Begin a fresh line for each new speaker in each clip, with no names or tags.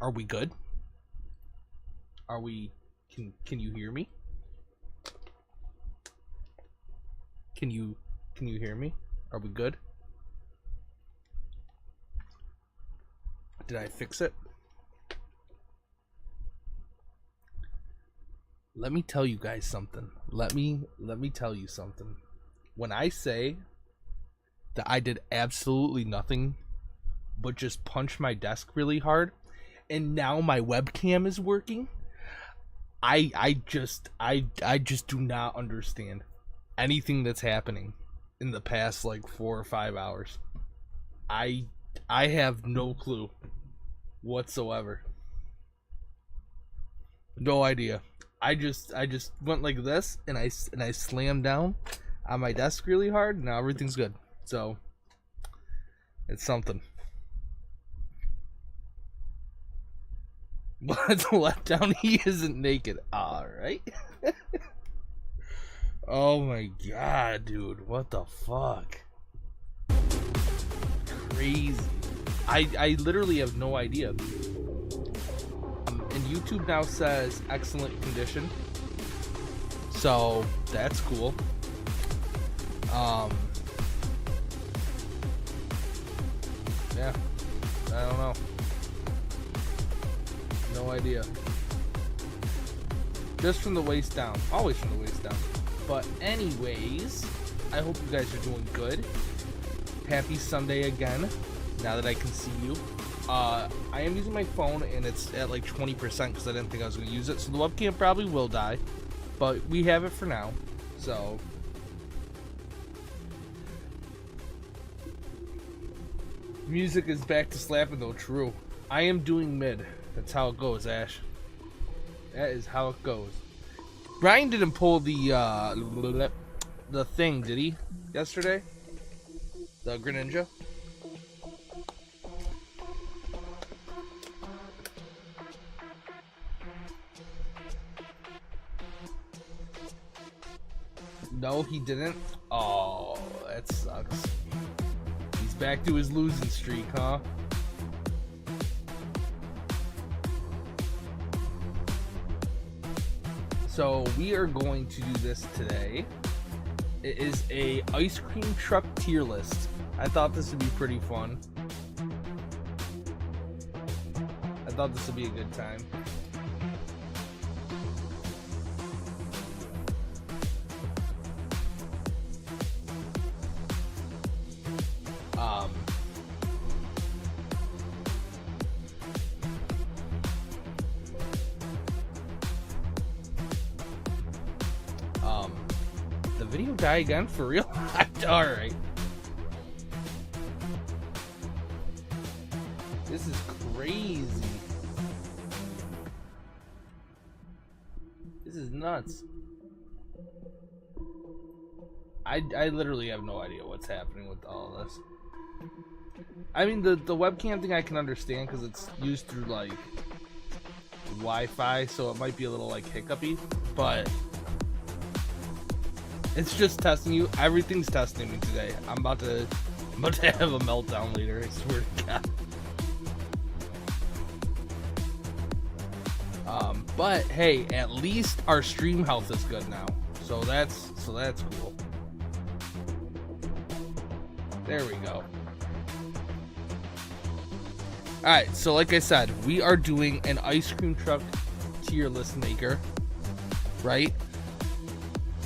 Are we good? Are we... Can you hear me? Can you hear me? Are we good? Did I fix it? Let me tell you guys something. Let me tell you something. When I say that I did absolutely nothing but just punch my desk really hard, and now my webcam is working, I just do not understand anything that's happening in the past like 4 or 5 hours. I have no clue whatsoever. No idea. I just went like this, and I slammed down on my desk really hard. Now everything's good. So it's something. But left down, he isn't naked. All right. Oh my god, dude! What the fuck? Crazy. I literally have no idea. And YouTube now says excellent condition, so that's cool. Yeah, I don't know. No idea. Just from the waist down. Always from the waist down. But anyways, I hope you guys are doing good. Happy Sunday again, now that I can see you. I am using my phone, and it's at like 20% because I didn't think I was going to use it. So the webcam probably will die, but we have it for now. So music is back to slapping though. True. I am doing mid. That's how it goes, Ash. That is how it goes. Brian didn't pull the thing, did he? Yesterday? The Greninja? No, he didn't? Oh, that sucks. He's back to his losing streak, huh? So we are going to do this today. It is a ice cream truck tier list. I thought this would be pretty fun. I thought this would be a good time. The video die again for real? Alright. This is crazy. This is nuts. I literally have no idea what's happening with all of this. I mean, the webcam thing I can understand because it's used through like Wi-Fi, so it might be a little like hiccupy, but it's just testing you. Everything's testing me today. I'm about to have a meltdown later, I swear to God. But hey, at least our stream health is good now. So that's cool. There we go. Alright, so like I said, we are doing an ice cream truck tier list maker, right?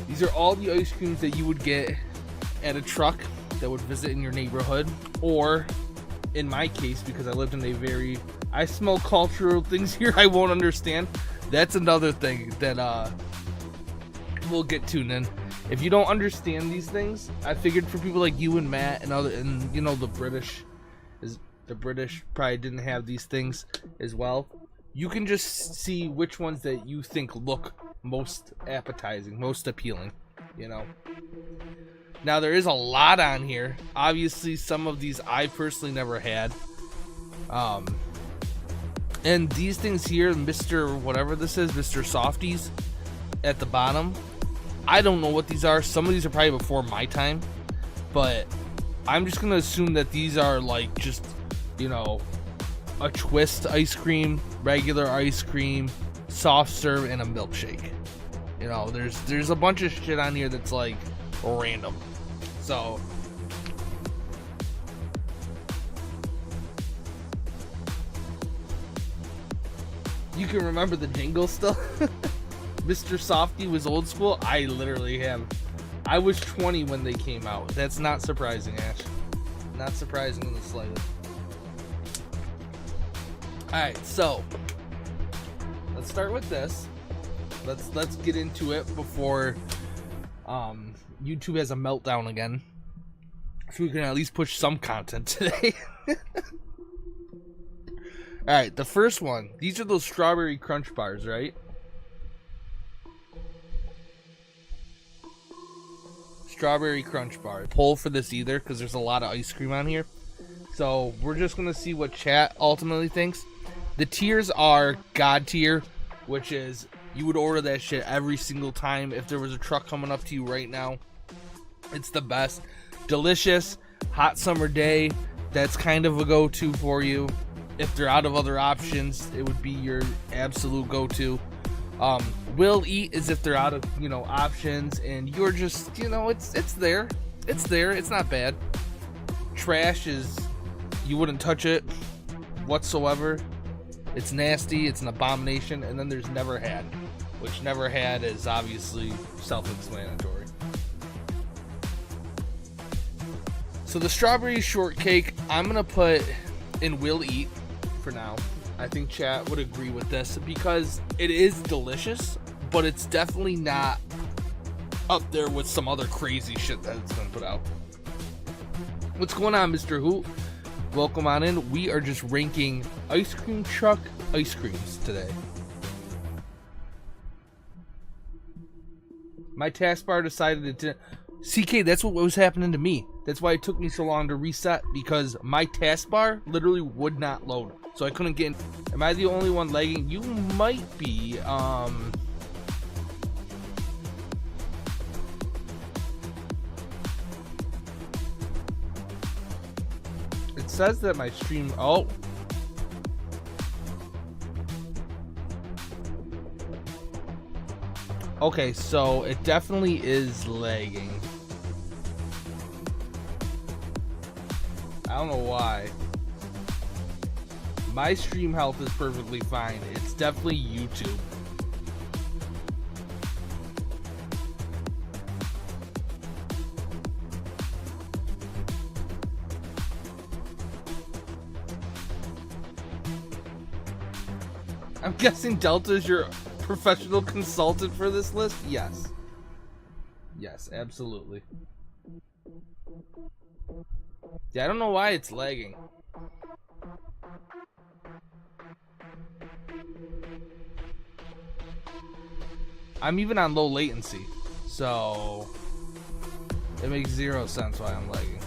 These are all the ice creams that you would get at a truck that would visit in your neighborhood, or in my case, because I lived in I smell cultural things here I won't understand. That's another thing that we'll get to then. If you don't understand these things, I figured for people like you and Matt and you know the British probably didn't have these things as well. You can just see which ones that you think look most appetizing, most appealing, you know. Now there is a lot on here. Obviously some of these I personally never had. And these things here, Mr. whatever this is, Mr. Softies at the bottom, I don't know what these are. Some of these are probably before my time, but I'm just gonna assume that these are like just, you know, a twist ice cream, regular ice cream, soft serve, and a milkshake. You know, there's a bunch of shit on here that's like random. So you can remember the jingle still? Mr. Softy was old school. I literally am. I was 20 when they came out. That's not surprising, Ash. Not surprising in the slightest. Alright, so let's start with this. Let's get into it before YouTube has a meltdown again. So we can at least push some content today. Alright, the first one. These are those strawberry crunch bars, right? Strawberry crunch bars. Pull for this either because there's a lot of ice cream on here. So we're just going to see what chat ultimately thinks. The tiers are God tier, which is you would order that shit every single time if there was a truck coming up to you right now. It's the best. Delicious, hot summer day. That's kind of a go-to for you. If they're out of other options, it would be your absolute go-to. Will eat is if they're out of, you know, options and you're just, you know, it's there. It's there. It's not bad. Trash is, you wouldn't touch it whatsoever. It's nasty. It's an abomination. And then there's never had, which never had is obviously self-explanatory. So the strawberry shortcake, I'm going to put in will eat for now. I think chat would agree with this because it is delicious, but it's definitely not up there with some other crazy shit that's been put out. What's going on, Mr. Hoot? Welcome on in. We are just ranking ice cream truck ice creams today. My taskbar decided it didn't. CK, that's what was happening to me. That's why it took me so long to reset, because my taskbar literally would not load. So I couldn't get in. Am I the only one lagging? You might be. It says that my stream. Oh. Okay, so it definitely is lagging. I don't know why. My stream health is perfectly fine. It's definitely YouTube. I'm guessing Delta is your professional consultant for this list? Yes. Yes, absolutely. Yeah, I don't know why it's lagging. I'm even on low latency, so it makes zero sense why I'm lagging.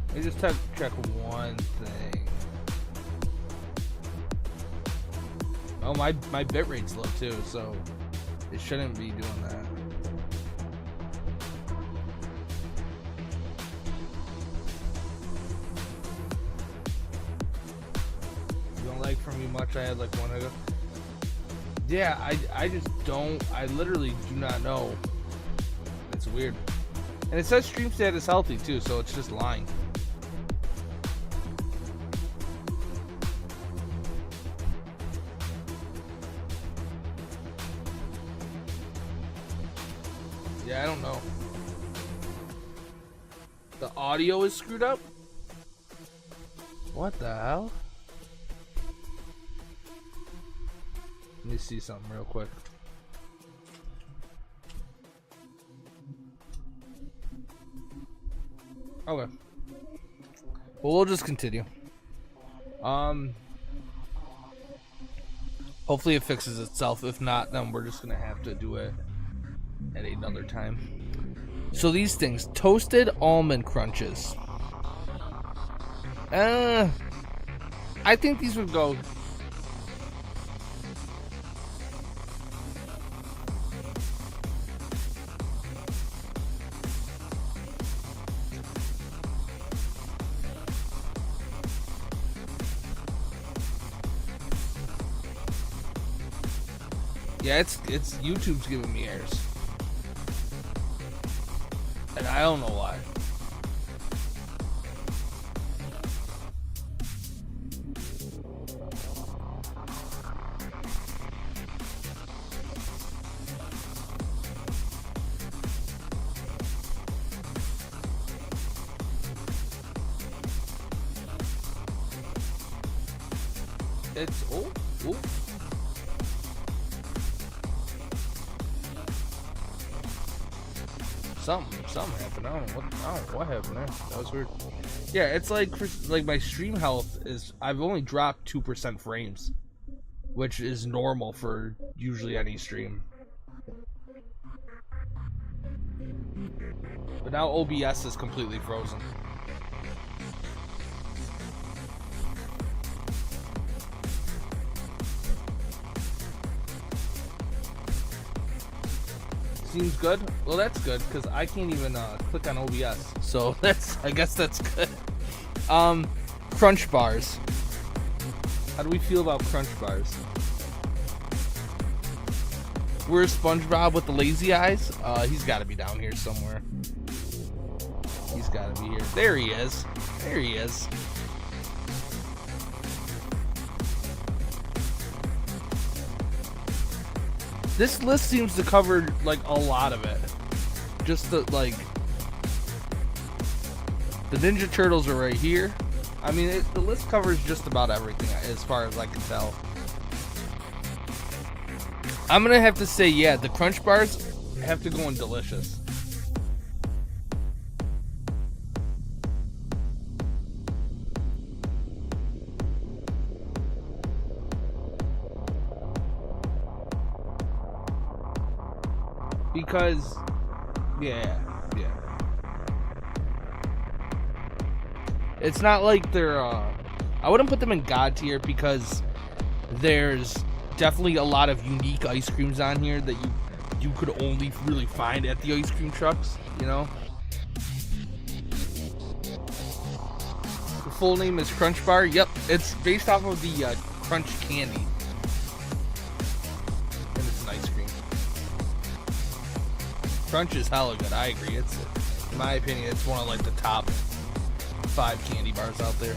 Let me just check one thing. Oh, my bit rate's low too, so it shouldn't be doing that. You don't like from me much. I had like one ago. Yeah, I just don't. I literally do not know. It's weird. And it says stream status healthy too, so it's just lying. Yeah, I don't know. The audio is screwed up? What the hell? Let me see something real quick. Okay. Well, we'll just continue. Hopefully it fixes itself. If not, then we're just gonna have to do it at another time. So these things, toasted almond crunches. I think these would go. Yeah, it's YouTube's giving me errors. And I don't know why. It's oh. Something happened. I don't know what happened there. That was weird. Yeah, it's like my stream health is, I've only dropped 2% frames, which is normal for usually any stream. But now OBS is completely frozen. Seems good. Well, that's good because I can't even click on OBS. So I guess that's good. Crunch bars. How do we feel about crunch bars? Where's SpongeBob with the lazy eyes? He's got to be down here somewhere. He's got to be here. There he is. There he is. This list seems to cover like a lot of it. Just the the Ninja Turtles are right here. I mean, the list covers just about everything as far as I can tell. I'm gonna have to say, yeah, the Crunch bars have to go in delicious. Because, yeah. It's not like they're, I wouldn't put them in God tier because there's definitely a lot of unique ice creams on here that you could only really find at the ice cream trucks, you know? The full name is Crunch Bar. Yep, it's based off of the Crunch candy. And it's an ice cream. Crunch is hella good. I agree. It's, in my opinion, it's one of like the top 5 candy bars out there.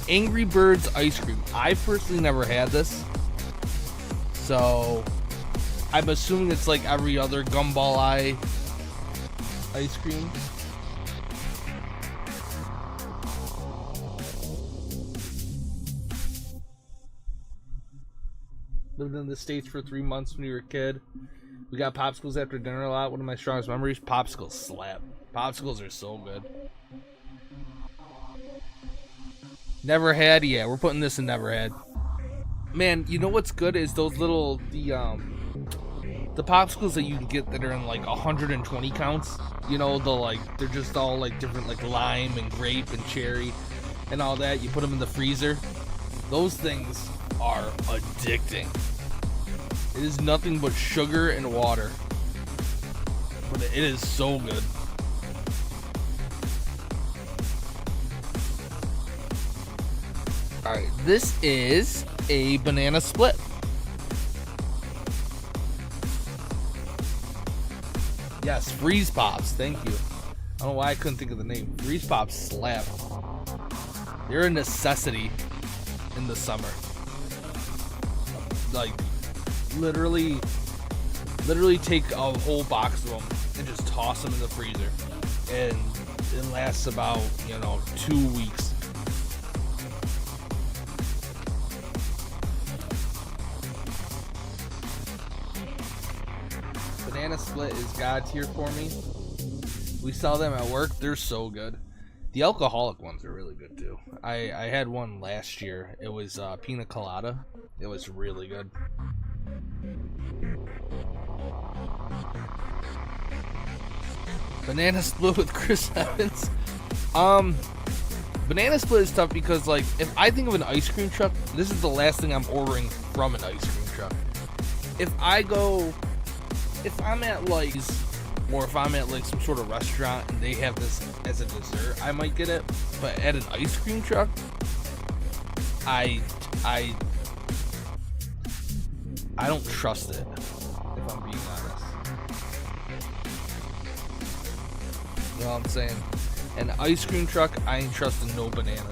Angry Birds ice cream. I personally never had this, so I'm assuming it's like every other Gumball Eye ice cream. Lived in the States for 3 months when we were a kid. We got popsicles after dinner a lot. One of my strongest memories. Popsicles slap. Popsicles are so good. Never had. Yeah, we're putting this in never had. Man, you know what's good is those little the popsicles that you can get that are in like 120 counts. You know, they're just all like different, like lime and grape and cherry and all that. You put them in the freezer. Those things are addicting. It is nothing but sugar and water, but it is so good. Alright, this is a banana split. Yes, Freeze Pops, thank you. I don't know why I couldn't think of the name. Freeze Pops slap. They're a necessity in the summer. Like, literally take a whole box of them and just toss them in the freezer. And it lasts about, 2 weeks. Banana split is God tier for me. We sell them at work. They're so good. The alcoholic ones are really good too. I had one last year. It was pina colada. It was really good. Banana split with Chris Evans. Banana split is tough because, like, if I think of an ice cream truck, this is the last thing I'm ordering from an ice cream truck. If I'm at like, or if I'm at like some sort of restaurant and they have this as a dessert, I might get it. But at an ice cream truck, I I don't trust it, if I'm being honest. You know what I'm saying? An ice cream truck, I ain't trusting no bananas.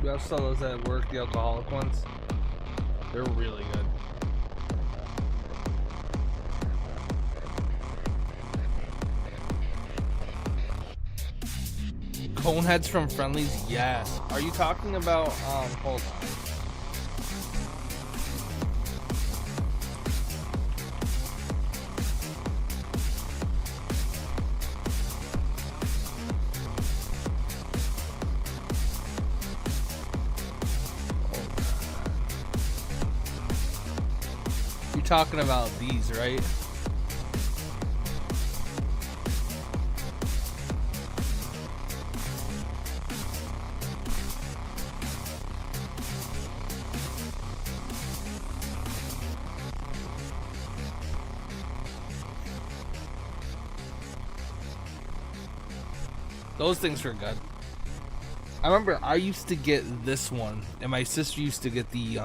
We also saw those at work, the alcoholic ones. They're really good. Coneheads from Friendlies, yes. Are you talking about, hold on. You're talking about these, right? Those things were good. I remember I used to get this one, and my sister used to get the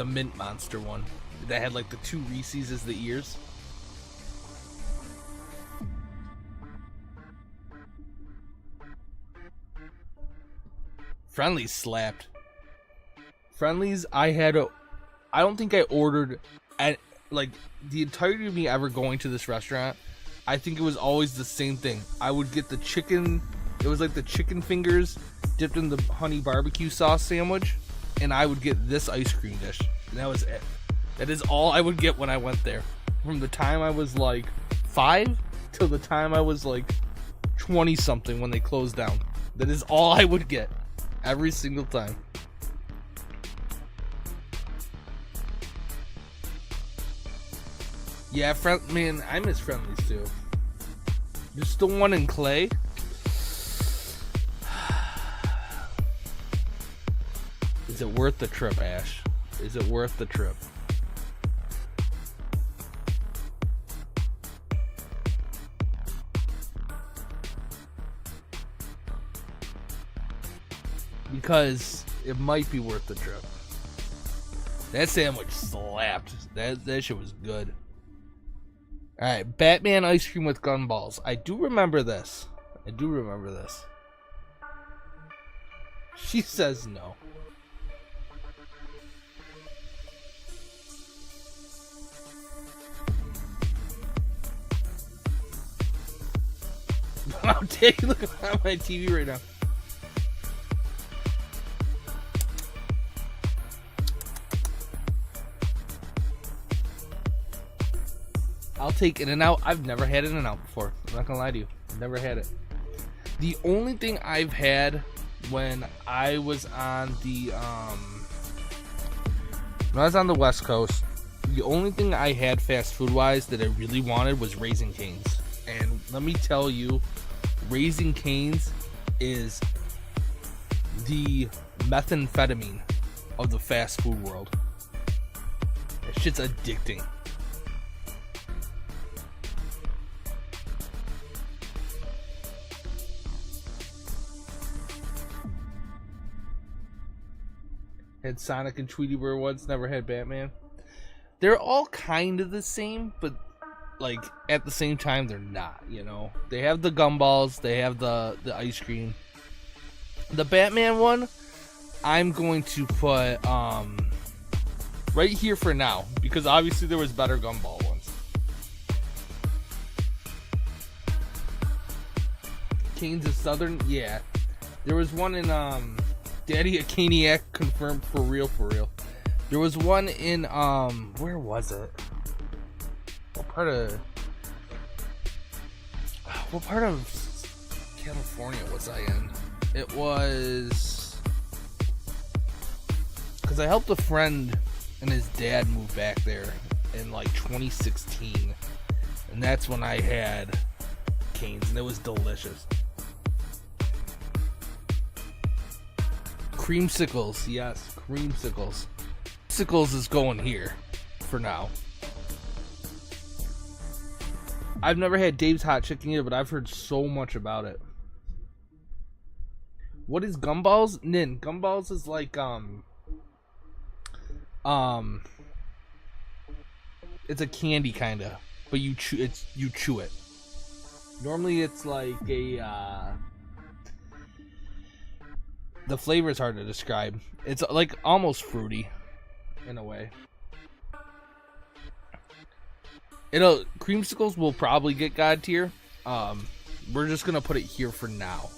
Mint Monster one that had like the 2 Reese's as the ears. Friendlies slapped. Friendlies, I don't think I ordered at like the entirety of me ever going to this restaurant. I think it was always the same thing. I would get the chicken. It was like the chicken fingers dipped in the honey barbecue sauce sandwich, and I would get this ice cream dish. And that was it. That is all I would get when I went there. From the time I was like 5 till the time I was like 20 something when they closed down. That is all I would get every single time. Yeah, man, I miss Friendlies too. There's still one in Clay. Is it worth the trip, Ash? Is it worth the trip? Because it might be worth the trip. That sandwich slapped. That shit was good. Alright, Batman ice cream with gumballs. I do remember this. She says no. Wow, take a look at my TV right now. I'll take In-N-Out. I've never had In-N-Out before. I'm not gonna lie to you. Never had it. The only thing I've had when I was on the West Coast, the only thing I had fast food wise that I really wanted was Raising Cane's. And let me tell you, Raising Cane's is the methamphetamine of the fast food world. That shit's addicting. Had Sonic and Tweety Bird once, never had Batman. They're all kind of the same, but like at the same time they're not, you know. They have the gumballs, they have the ice cream. The Batman one, I'm going to put right here for now, because obviously there was better gumball ones. Cane's of Southern, yeah. There was one in Daddy a Caniac confirmed for real. There was one in where was it? What part of California was I in? It was because I helped a friend and his dad move back there in like 2016, and that's when I had Cane's, and it was delicious. Creamsicles, yes, creamsicles. Creamsicles is going here for now. I've never had Dave's Hot Chicken either, but I've heard so much about it. What is gumballs? Nin, gumballs is like it's a candy kinda, but you chew it. Normally it's like a the flavor is hard to describe. It's like almost fruity in a way. Creamsicles will probably get God tier. We're just gonna put it here for now,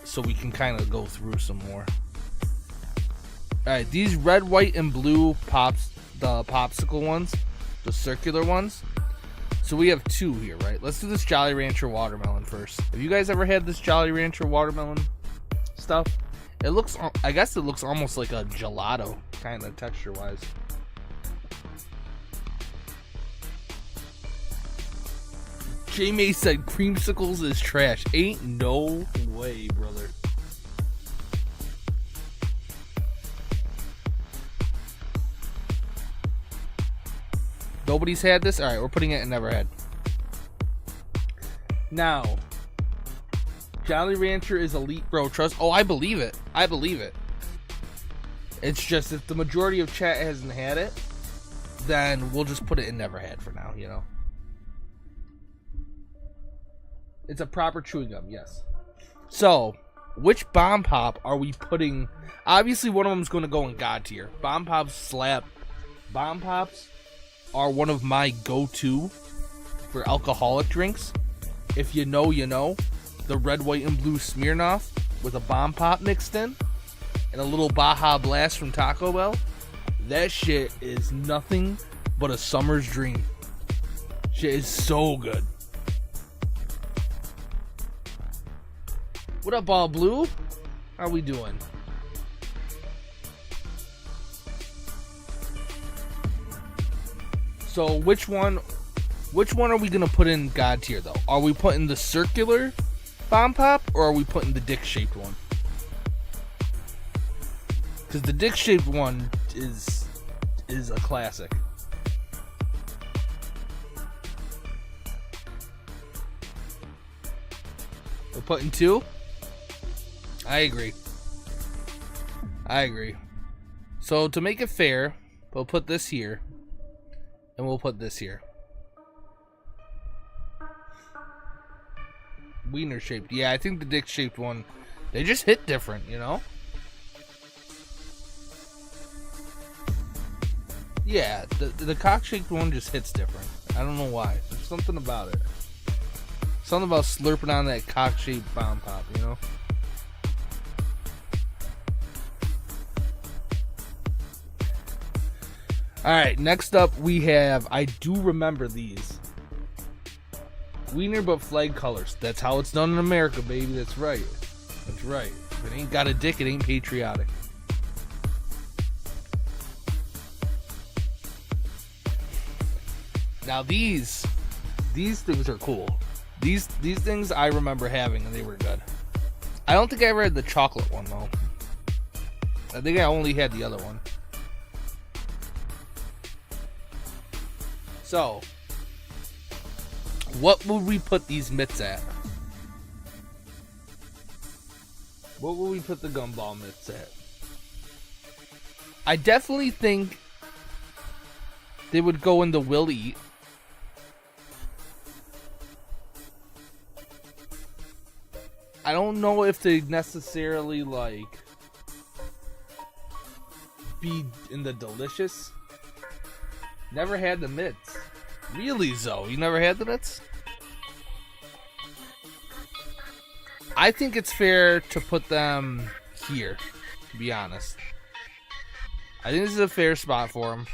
so we can kind of go through some more. All right, these red, white, and blue pops, the popsicle ones, the circular ones. So we have two here, right? Let's do this Jolly Rancher watermelon first. Have you guys ever had this Jolly Rancher watermelon stuff? It looks, I guess it looks almost like a gelato kind of texture-wise. J-May said creamsicles is trash. Ain't no way, brother. Nobody's had this? Alright, we're putting it in never had. Now, Jolly Rancher is elite, bro. Trust. Oh, I believe it. I believe it. It's just if the majority of chat hasn't had it, then we'll just put it in never had for now, you know. It's a proper chewing gum, yes. So, which bomb pop are we putting? Obviously, one of them is going to go in God tier. Bomb pops slap. Bomb pops are one of my go-to for alcoholic drinks. If you know, you know. The red, white, and blue Smirnoff with a bomb pop mixed in and a little Baja Blast from Taco Bell. That shit is nothing but a summer's dream. Shit is so good. What up, All Blue? How we doing? So which one are we gonna put in God tier though? Are we putting the circular bomb pop or are we putting the dick shaped one? Because the dick shaped one is a classic. We're putting two? I agree. So to make it fair, we'll put this here and we'll put this here. Wiener shaped. Yeah, I think the dick shaped one, they just hit different, you know? Yeah, the cock shaped one just hits different. I don't know why. There's something about it. Something about slurping on that cock shaped bomb pop, you know? Alright, next up we have, I do remember these. Wiener but flag colors. That's how it's done in America, baby. That's right. That's right. If it ain't got a dick, it ain't patriotic. Now these things are cool. These things I remember having and they were good. I don't think I ever had the chocolate one though. I think I only had the other one. So, what would we put these mitts at? What would we put the gumball mitts at? I definitely think they would go in the will eat. I don't know if they necessarily like be in the delicious. Never had the mitts. Really, Zoe? You never had the mitts? I think it's fair to put them here, to be honest. I think this is a fair spot for them.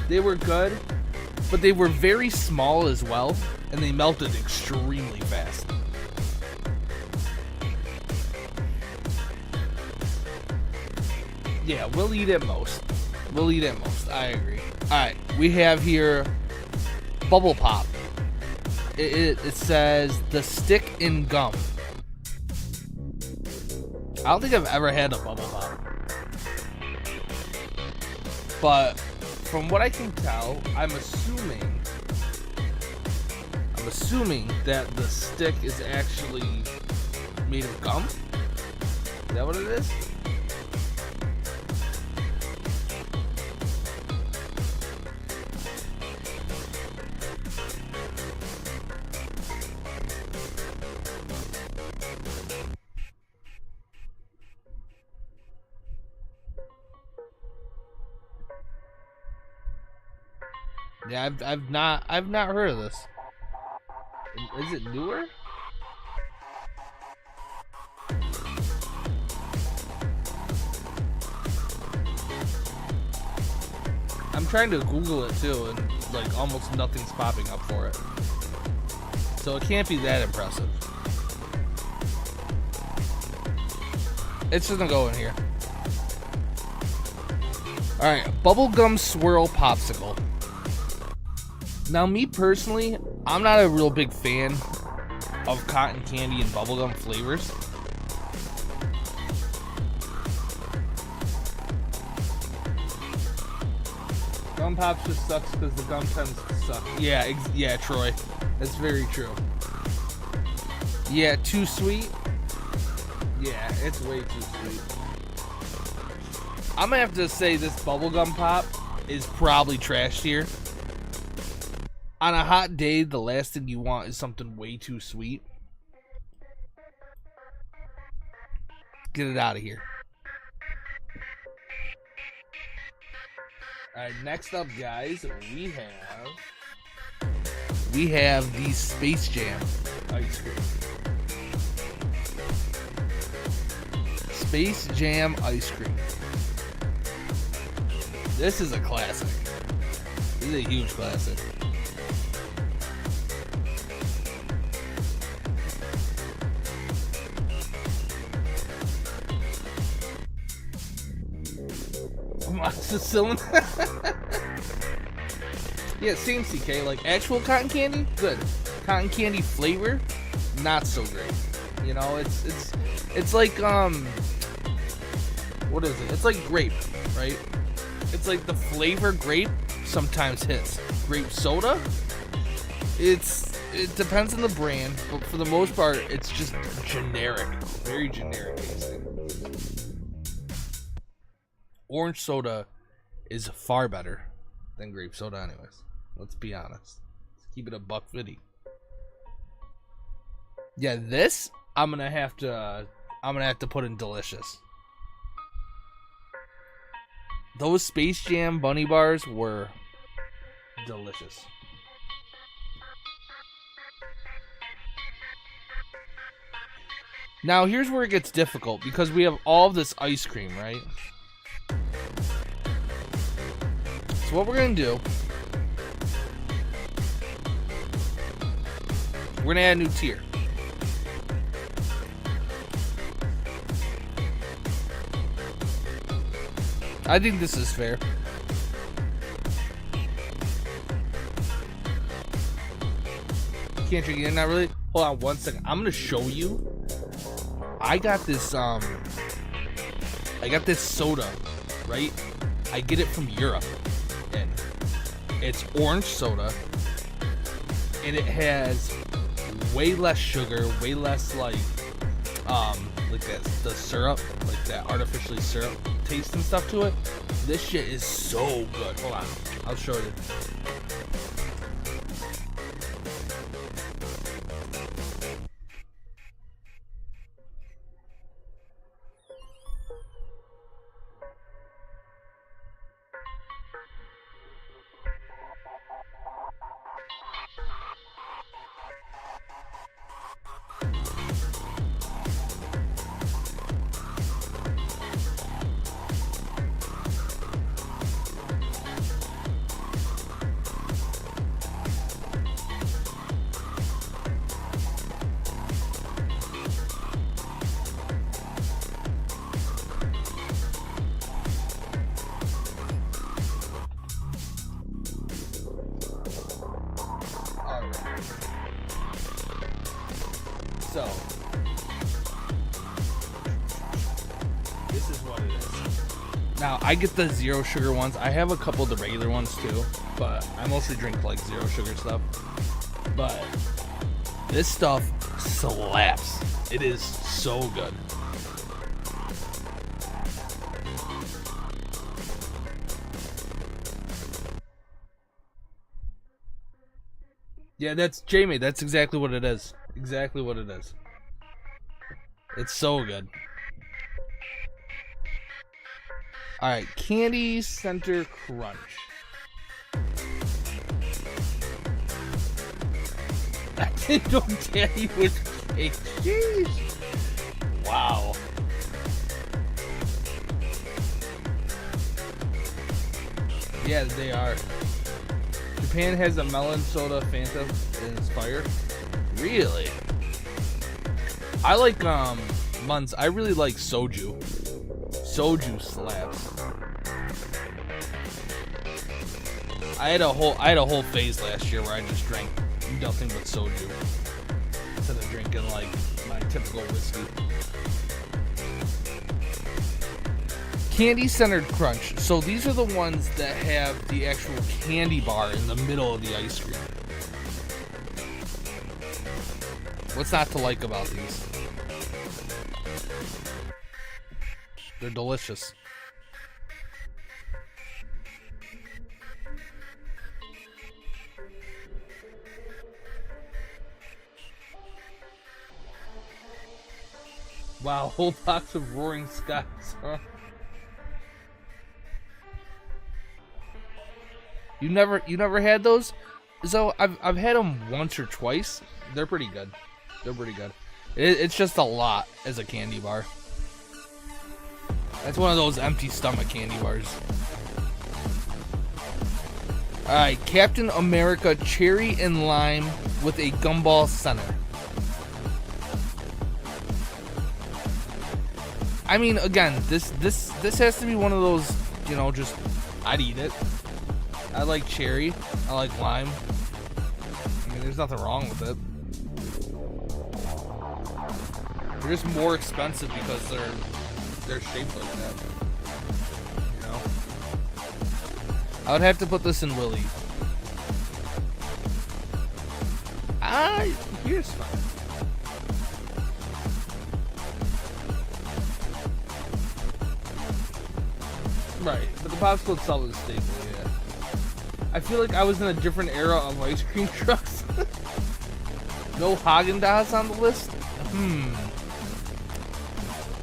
They were good, but they were very small as well, and they melted extremely fast. Yeah, we'll eat it most. We'll eat it most. I agree. Alright, we have here Bubble Pop. It says the stick in gum. I don't think I've ever had a Bubble Pop. But from what I can tell, I'm assuming that the stick is actually made of gum. Is that what it is? Yeah, I've not heard of this. Is it newer? I'm trying to Google it too, and like almost nothing's popping up for it. So it can't be that impressive. It's just gonna go in here. Alright, bubblegum swirl popsicle. Now, me personally, I'm not a real big fan of cotton candy and bubblegum flavors. Gum Pops just sucks because the gum tends to suck. Yeah, Troy. That's very true. Yeah, too sweet? Yeah, it's way too sweet. I'm gonna have to say this bubblegum pop is probably trash tier. On a hot day, the last thing you want is something way too sweet. Get it out of here. Alright, next up, guys, we have the Space Jam ice cream. Space Jam ice cream. This is a classic. This is a huge classic. Monster cylinder. Yeah, same CK. Like actual cotton candy, good. Cotton candy flavor, not so great. You know, it's like what is it? It's like grape, right? It's like the flavor grape sometimes hits. Grape soda, it depends on the brand, but for the most part, it's just generic, very generic tasting. Orange soda is far better than grape soda anyways. Let's be honest. Let's keep it a $1.50. Yeah, this I'm gonna have to put in delicious. Those Space Jam bunny bars were delicious. Now here's where it gets difficult because we have all of this ice cream, right? So what we're gonna do, we're gonna add a new tier. I think this is fair. Can't drink it, not really. Hold on one second. I'm gonna show you. I got this soda, right? I get it from Europe. And it's orange soda, and it has way less sugar, way less like that the syrup, like that artificially syrup taste and stuff to it. This shit is so good. Hold on, I'll show you. So, this is what it is. Now, I get the zero sugar ones. I have a couple of the regular ones too, but I mostly drink like zero sugar stuff. But this stuff slaps. It is so good. Yeah, that's Jamie. That's exactly what it is. Exactly what it is. It's so good. Alright, Candy Center Crunch. I didn't know Daddy was cake. Jeez. Wow. Yeah, they are. Japan has a melon soda Fanta inspired. Really? I like Muns. I really like soju. Soju slaps. I had a whole phase last year where I just drank nothing but soju instead of drinking like my typical whiskey. Candy Centered Crunch. So these are the ones that have the actual candy bar in the middle of the ice cream. What's not to like about these? They're delicious. Wow, whole box of Roaring Skies, huh? You never had those? So I've had them once or twice. They're pretty good. They're pretty good. It's just a lot as a candy bar. That's one of those empty stomach candy bars. Alright, Captain America Cherry and Lime with a gumball center. I mean, again, this has to be one of those, you know, just I'd eat it. I like cherry. I like lime. I mean, there's nothing wrong with it. They're just more expensive because they're shaped like that. You know? I would have to put this in Willy. Here's fine. Right, but the popsicle itself is staple, yeah. I feel like I was in a different era of ice cream trucks. No Haagen-Dazs on the list?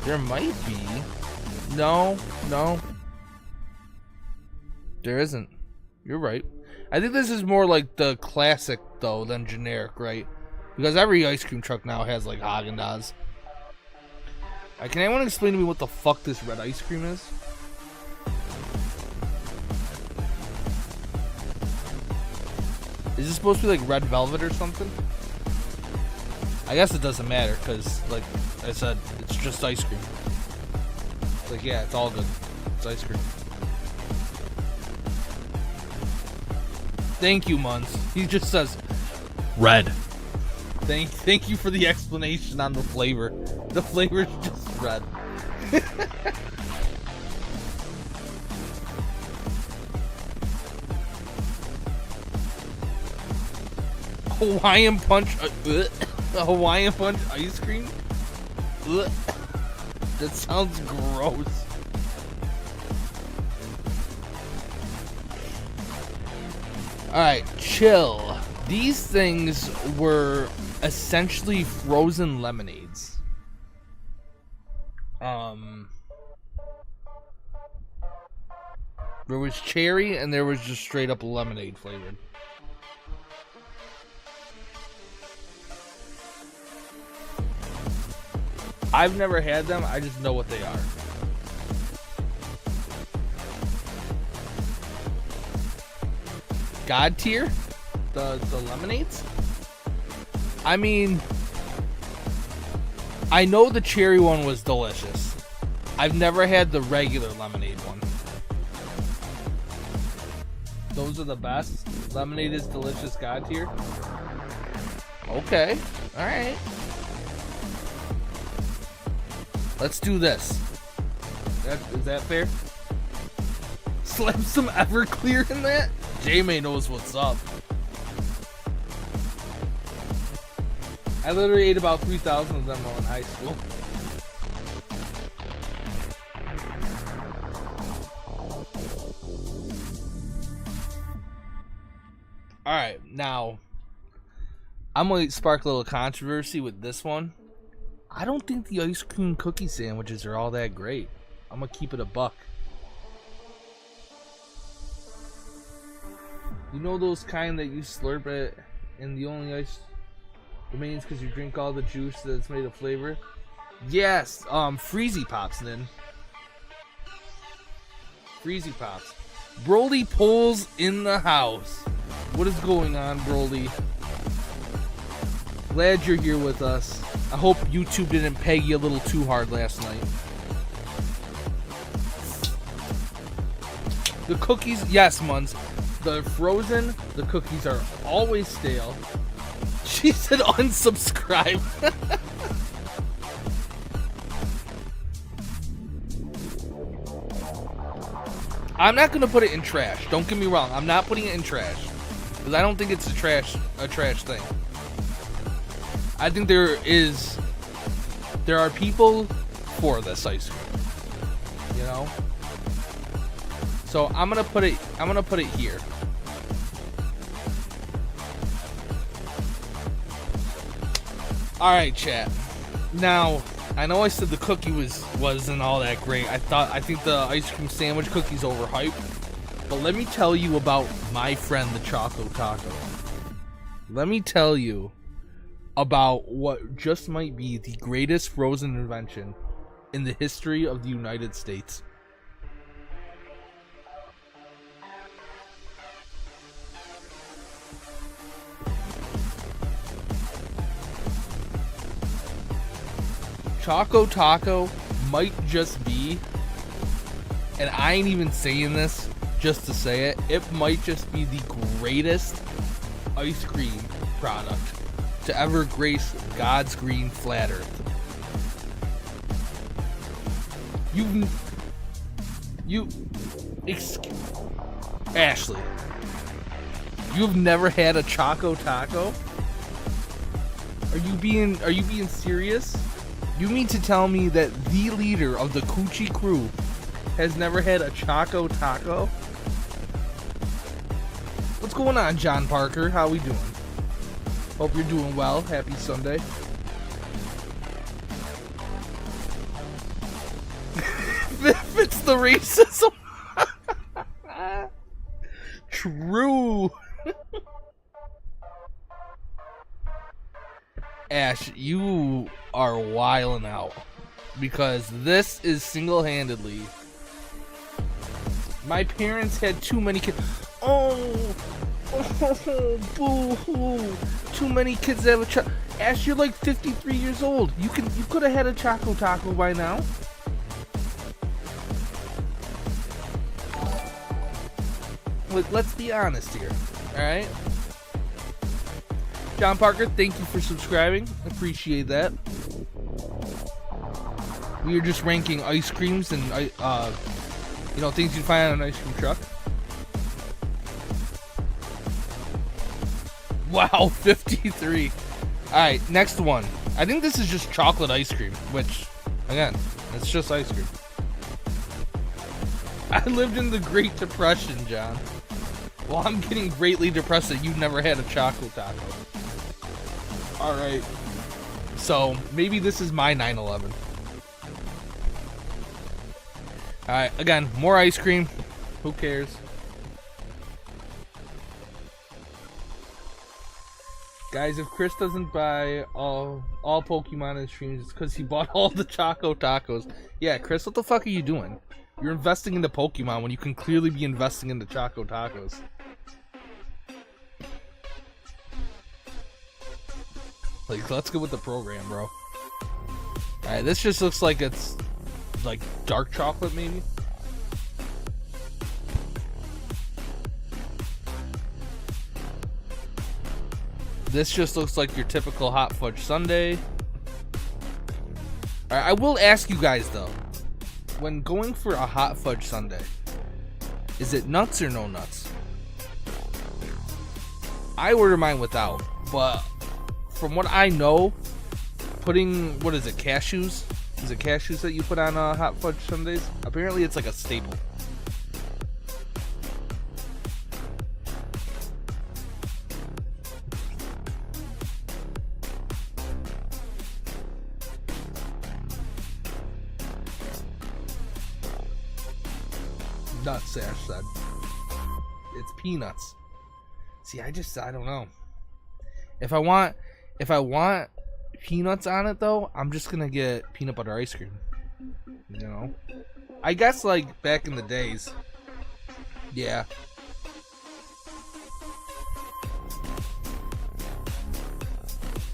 There might be. No. There isn't. You're right. I think this is more like the classic, though, than generic, right? Because every ice cream truck now has, like, Haagen-Dazs. Can anyone explain to me what the fuck this red ice cream is? Is this supposed to be like red velvet or something? I guess it doesn't matter because, like I said, it's just ice cream. It's like, yeah, it's all good. It's ice cream. Thank you, Muns. He just says red. Thank you for the explanation on the flavor. The flavor's just red. Hawaiian Punch ice cream? That sounds gross. Alright, chill. These things were essentially frozen lemonades. There was cherry and there was just straight up lemonade flavored. I've never had them, I just know what they are. God tier? The lemonades? I mean, I know the cherry one was delicious. I've never had the regular lemonade one. Those are the best. Lemonade is delicious, God tier. Okay, alright. Let's do this. Is that fair? Slap some Everclear in that? J-May knows what's up. I literally ate about 3,000 of them while in high school. Alright, now I'm going to spark a little controversy with this one. I don't think the ice cream cookie sandwiches are all that great. I'm going to keep it a buck. You know those kind that you slurp it and the only ice remains because you drink all the juice that's made of flavor? Yes, Freezy Pops then. Freezy Pops. Broly pulls in the house. What is going on, Broly? Glad you're here with us. I hope YouTube didn't peg you a little too hard last night. The cookies, yes, Muns. The frozen, the cookies are always stale. She said unsubscribe. I'm not gonna put it in trash. Don't get me wrong. I'm not putting it in trash because I don't think it's a trash thing. I think there are people for this ice cream. You know? So I'm gonna put it here. Alright, chat. Now, I know I said the cookie wasn't all that great. I think the ice cream sandwich cookie's overhyped. But let me tell you about my friend the Choco Taco. Let me tell you about what just might be the greatest frozen invention in the history of the United States. Choco Taco might just be, and I ain't even saying this just to say it, it might just be the greatest ice cream product to ever grace God's green flat earth. Ashley, you've never had a Choco Taco? Are you being serious? You mean to tell me that the leader of the Coochie crew has never had a Choco Taco? What's going on, John Parker? How we doing? Hope you're doing well. Happy Sunday. It's the racism. True. Ash, you are wilding out because this is single-handedly. My parents had too many kids. Oh, boo-hoo. Too many kids that have a Ash, you're like 53 years old. You could have had a Choco Taco by now. Like, let's be honest here. All right. John Parker, thank you for subscribing. Appreciate that. We are just ranking ice creams and things you'd find on an ice cream truck. Wow, 53. Alright, next one. I think this is just chocolate ice cream, which, again, it's just ice cream. I lived in the Great Depression, John. Well, I'm getting greatly depressed that you've never had a Choco Taco. Alright. So, maybe this is my 9/11. Alright, again, more ice cream. Who cares? Guys, if Chris doesn't buy all Pokemon and streams, it's because he bought all the Choco Tacos. Yeah, Chris, what the fuck are you doing? You're investing into Pokemon when you can clearly be investing into Choco Tacos. Like, let's go with the program, bro. Alright, this just looks like it's like dark chocolate, maybe. This just looks like your typical hot fudge sundae. Alright, I will ask you guys though, when going for a hot fudge sundae, is it nuts or no nuts? I order mine without, but from what I know, putting, what is it, cashews? Is it cashews that you put on hot fudge sundaes? Apparently it's like a staple. Nuts, Ash said. It's peanuts. See, I don't know. If I want peanuts on it though, I'm just gonna get peanut butter ice cream. You know? I guess like back in the days. Yeah.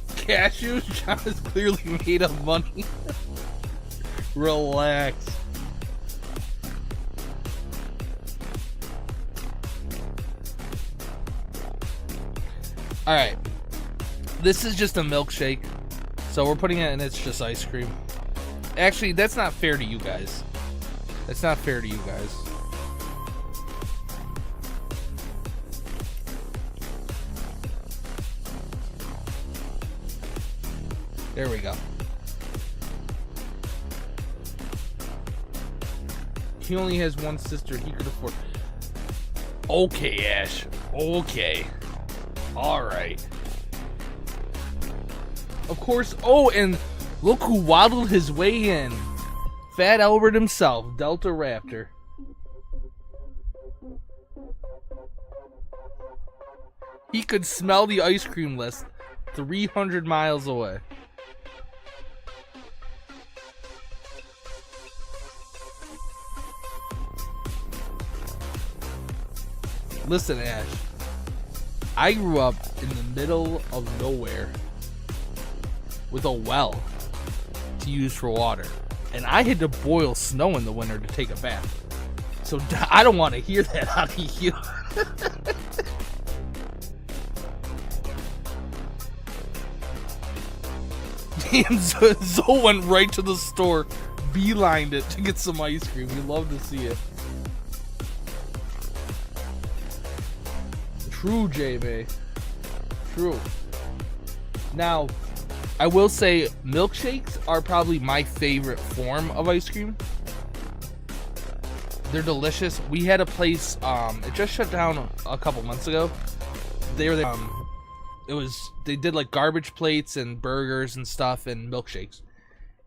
Cashews? John is clearly made of money. Relax. Alright, this is just a milkshake, so we're putting it in, it's just ice cream. Actually, that's not fair to you guys. That's not fair to you guys. There we go. He only has one sister, he could afford... Okay, Ash, okay. Alright. Of course. Oh, and look who waddled his way in. Fat Albert himself, Delta Raptor. He could smell the ice cream list 300 miles away. Listen, Ash. I grew up in the middle of nowhere with a well to use for water, and I had to boil snow in the winter to take a bath. So I don't want to hear that out of you. Damn, Zoe went right to the store, beelined it to get some ice cream. We love to see it. True, JB. True. Now, I will say milkshakes are probably my favorite form of ice cream. They're delicious. We had a place, it just shut down a couple months ago. They were they did like garbage plates and burgers and stuff and milkshakes.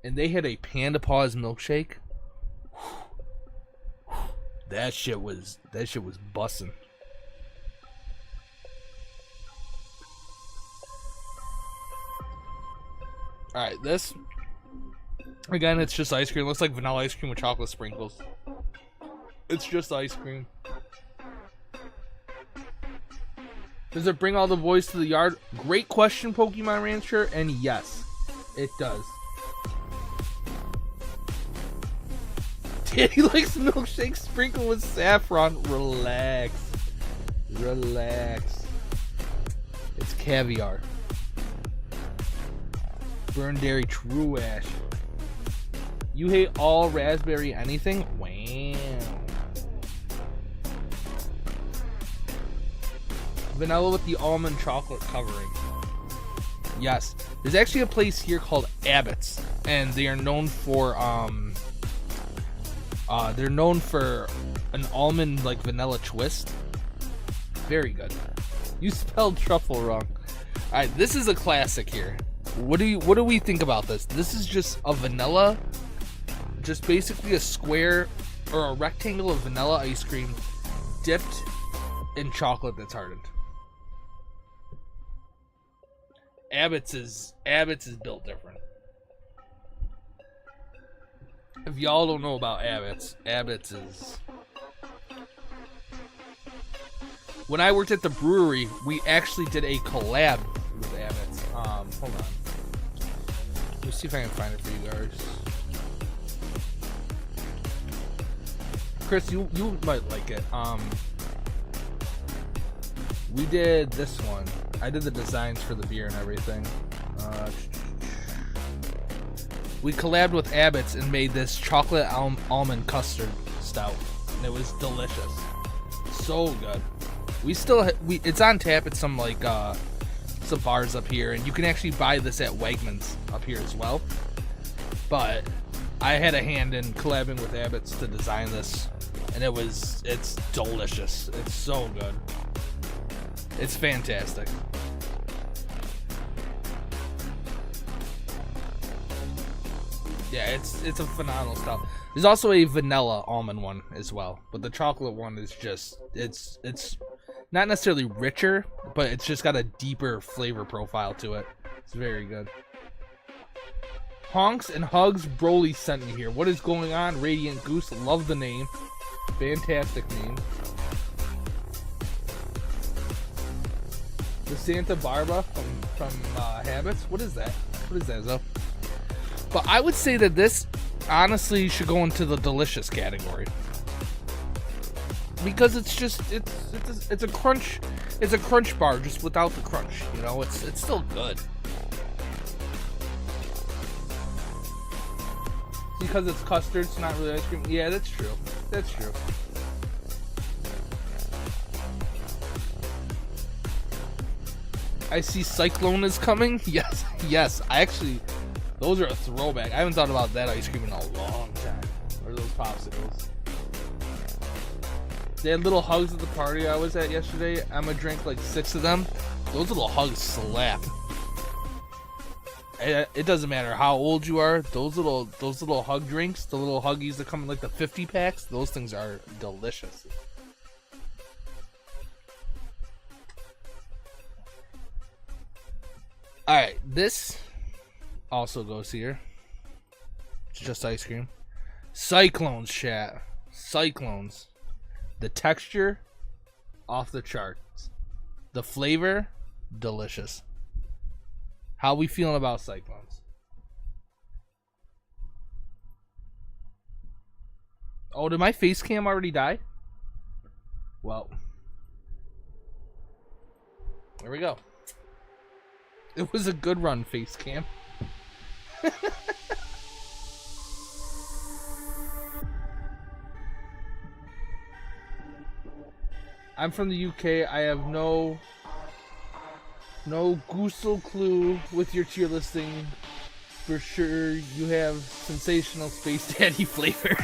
And they had a Panda Paws milkshake. That shit was bussin'. Alright, this, again, it's just ice cream. It looks like vanilla ice cream with chocolate sprinkles. It's just ice cream. Does it bring all the boys to the yard? Great question, Pokemon Rancher, and yes, it does. Daddy likes milkshake sprinkled with saffron. Relax. Relax. It's caviar. Burn dairy, true, Ash. You hate all raspberry anything? Wow. Vanilla with the almond chocolate covering. Yes. There's actually a place here called Abbott's, and they are known for an almond like vanilla twist. Very good. You spelled truffle wrong. Alright, this is a classic here. What do we think about this? This is just a vanilla, just basically a square or a rectangle of vanilla ice cream dipped in chocolate that's hardened. Abbott's is built different. If y'all don't know about Abbott's is... When I worked at the brewery, we actually did a collab with Abbott's. Hold on. Let me see if I can find it for you guys. Chris, you might like it. We did this one. I did the designs for the beer and everything. we collabed with Abbott's and made this chocolate almond custard stout, and it was delicious, so good. We still it's on tap at some like some bars up here, and you can actually buy this at Wegmans up here as well. But I had a hand in collabing with Abbott's to design this, and it's delicious. It's so good. It's fantastic. Yeah, it's a phenomenal stuff. There's also a vanilla almond one as well, but the chocolate one is just it's not necessarily richer, but it's just got a deeper flavor profile to it. It's very good. Honks and Hugs Broly sent me here. What is going on? Radiant Goose, love the name. Fantastic name. The Santa Barbara from Habits. What is that? What is that, Zo? But I would say that this honestly should go into the delicious category, because it's just it's a crunch bar just without the crunch. You know, it's still good. Because it's custard, it's not really ice cream. Yeah, that's true. That's true. I see Cyclone is coming. Yes, yes. I actually, those are a throwback. I haven't thought about that ice cream in a long time. Or those popsicles. They had little hugs at the party I was at yesterday. I'm gonna drink like 6 of them. Those little hugs slap. It doesn't matter how old you are. Those little hug drinks, the little huggies that come in like the 50 packs, those things are delicious. Alright, this also goes here. It's just ice cream. Cyclones, chat. Cyclones. The texture, off the charts. The flavor, delicious. How we feeling about Cyclones? Oh, did my face cam already die? Well, there we go. It was a good run, face cam. I'm from the UK. I have no goosel clue with your tier listing. For sure, you have sensational Space Daddy flavor.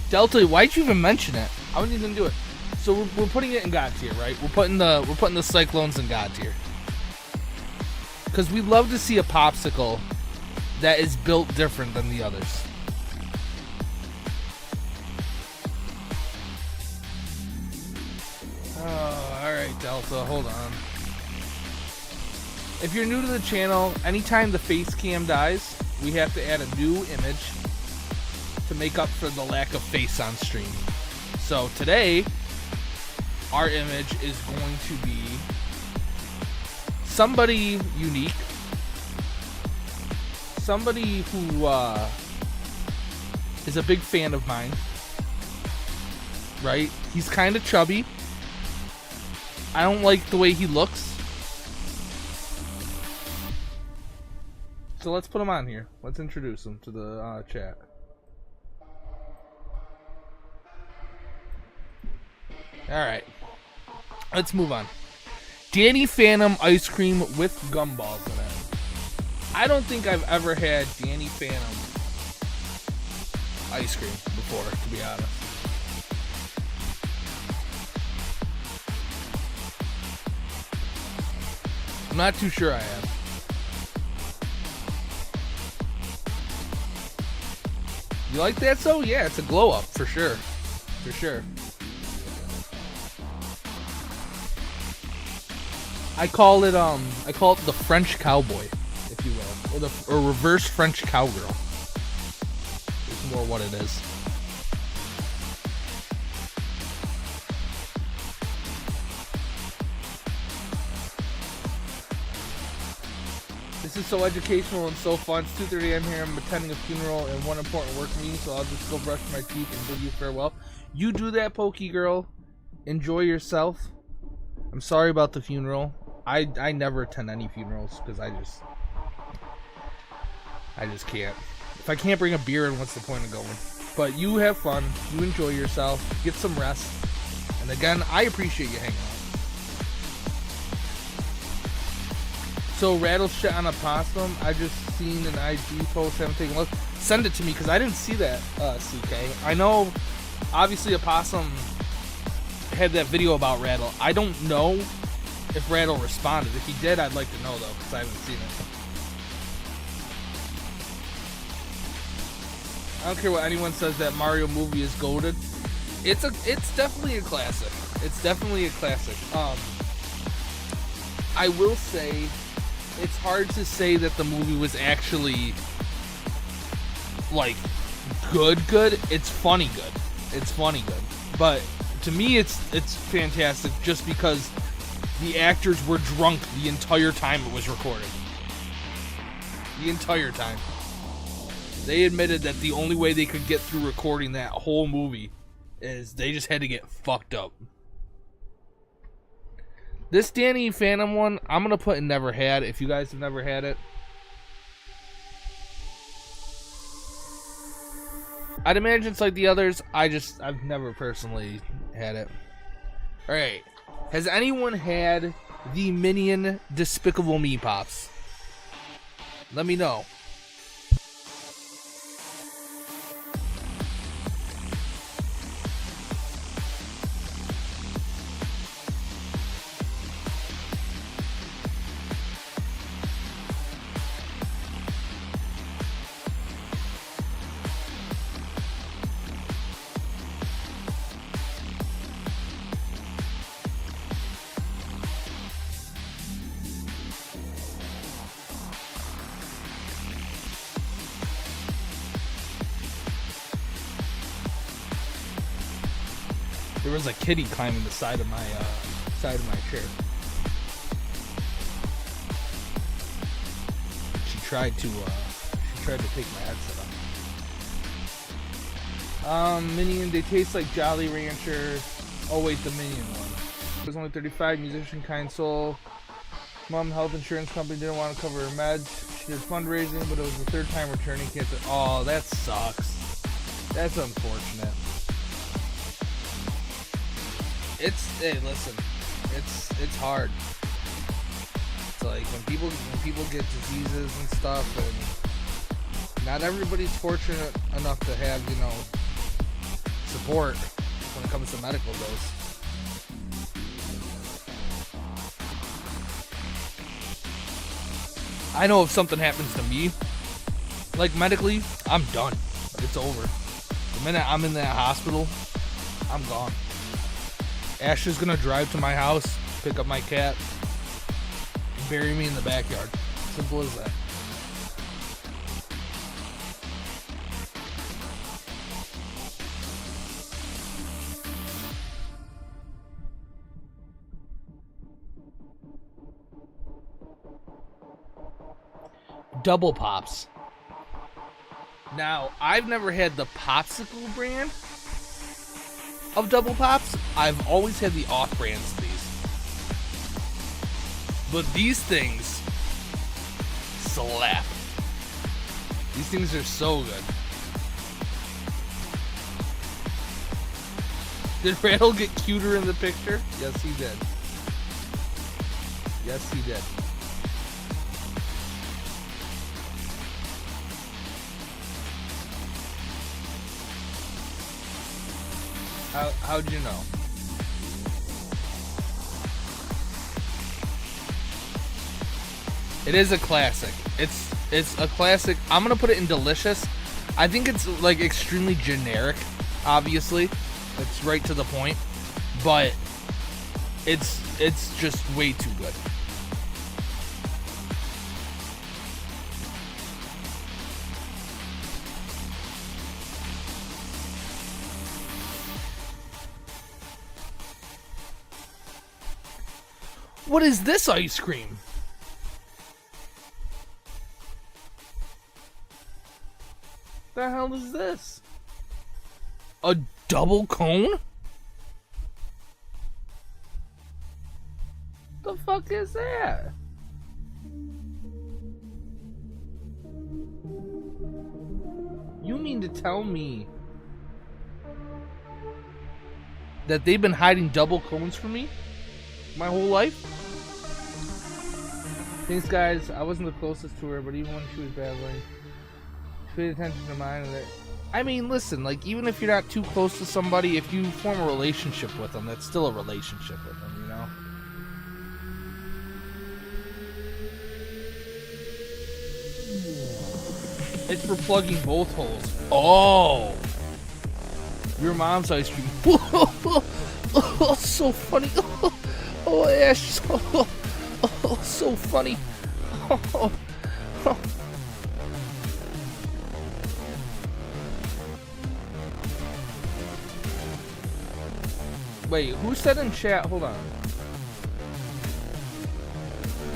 Delta, why'd you even mention it? I wouldn't even do it. So we're putting it in God tier, right? We're putting the Cyclones in God tier. Because we'd love to see a popsicle that is built different than the others. Oh, alright, Delta, hold on. If you're new to the channel, anytime the face cam dies, we have to add a new image to make up for the lack of face on stream. So today, our image is going to be somebody unique, somebody who is a big fan of mine, right? He's kind of chubby. I don't like the way he looks. So let's put him on here. Let's introduce him to the chat. Alright. Let's move on. Danny Phantom ice cream with gumballs in it. I don't think I've ever had Danny Phantom ice cream before, to be honest. I'm not too sure I have. You like that, so? Yeah, it's a glow up for sure. For sure. I call it the French cowboy, if you will, or reverse French cowgirl. It's more what it is. This is so educational and so fun. It's 2:30 a.m. here. I'm attending a funeral and one important work meeting, so I'll just go brush my teeth and bid you farewell. You do that, Pokey Girl. Enjoy yourself. I'm sorry about the funeral. I never attend any funerals because I just can't. If I can't bring a beer in, what's the point of going? But you have fun, you enjoy yourself, get some rest, and again, I appreciate you hanging out. So rattle shit on a possum. I just seen an IG post. Haven't taken a look. Send it to me because I didn't see that. CK. I know. Obviously, a possum had that video about Rattle. I don't know if Rattle responded. If he did, I'd like to know though because I haven't seen it. I don't care what anyone says. That Mario movie is goated. It's definitely a classic. It's definitely a classic. I will say. It's hard to say that the movie was actually like good. It's funny good. It's funny good. But to me it's fantastic just because the actors were drunk the entire time it was recorded. The entire time. They admitted that the only way they could get through recording that whole movie is they just had to get fucked up. This Danny Phantom one, I'm going to put in never had, if you guys have never had it. I'd imagine it's like the others. I've never personally had it. Alright. Has anyone had the Minion Despicable Me Pops? Let me know. There was a kitty climbing the side of my chair. She tried to take my headset off. Minion, they taste like Jolly Ranchers. Oh wait, the Minion one. It was only 35. Musician, kind soul. Mom, health insurance company didn't want to cover her meds. She did fundraising, but it was the third time returning cancer. Oh, that sucks. That's unfortunate. Hey, listen, it's hard. It's like when people get diseases and stuff, and not everybody's fortunate enough to have, support when it comes to medical bills. I know if something happens to me, like medically, I'm done. It's over. The minute I'm in that hospital, I'm gone. Ash is gonna drive to my house, pick up my cat, and bury me in the backyard. Simple as that. Double Pops. Now, I've never had the popsicle brand of Double Pops. I've always had the off-brands of these. But these things slap. These things are so good. Did Randall get cuter in the picture? Yes, he did. Yes, he did. How'd you know? It is a classic. It's a classic. I'm gonna put it in delicious. I think it's like extremely generic. Obviously, it's right to the point, but it's just way too good. What is this ice cream? The hell is this? A double cone? The fuck is that? You mean to tell me that they've been hiding double cones from me my whole life? Thanks, guys. I wasn't the closest to her, but even when she was battling, she paid attention to mine. And I mean, listen, like, even if you're not too close to somebody, if you form a relationship with them, that's still a relationship with them, you know? It's for plugging both holes. Oh! Your mom's ice cream. Oh, so funny. Oh, Ash. Oh, so funny. Oh. Wait, who said in chat? Hold on.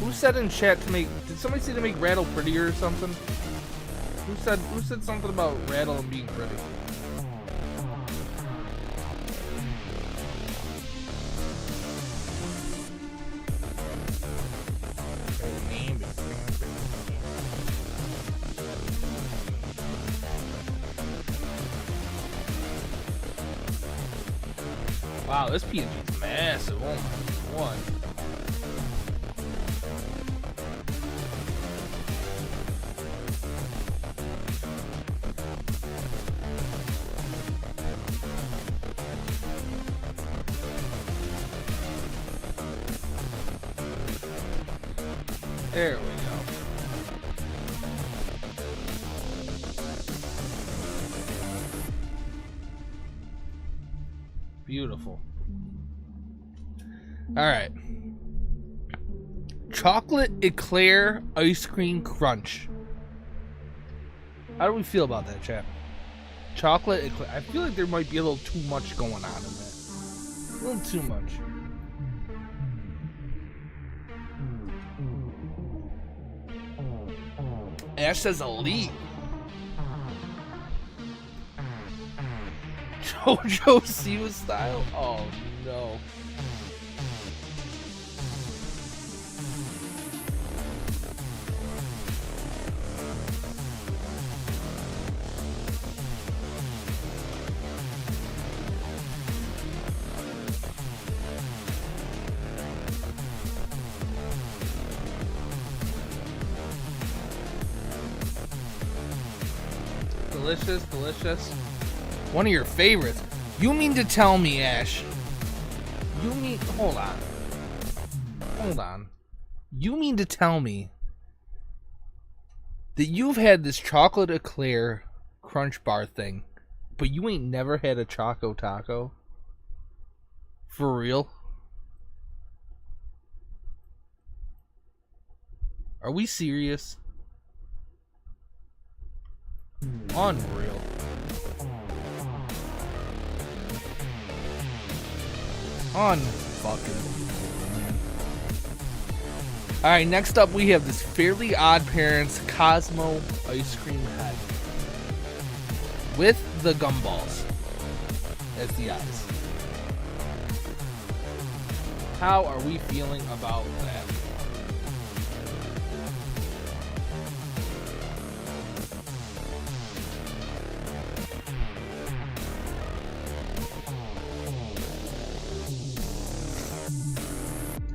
Who said in chat to make? Did somebody say to make Rattle prettier or something? Who said something about Rattle and being pretty? Wow, this PNG is massive. Oh my god. There we go. Beautiful. Alright. Chocolate eclair ice cream crunch. How do we feel about that, chat? Chocolate eclair. I feel like there might be a little too much going on in that. A little too much. Ash says elite. JoJo Siwa style? Oh no. Delicious, delicious. One of your favorites. You mean to tell me, Ash? You mean... Hold on. Hold on. You mean to tell me that you've had this chocolate eclair crunch bar thing, but you ain't never had a Choco Taco? For real? Are we serious? Unreal. Unfucking man. Alright, next up we have this Fairly Odd Parents Cosmo ice cream head with the gumballs as the eyes. How are we feeling about that?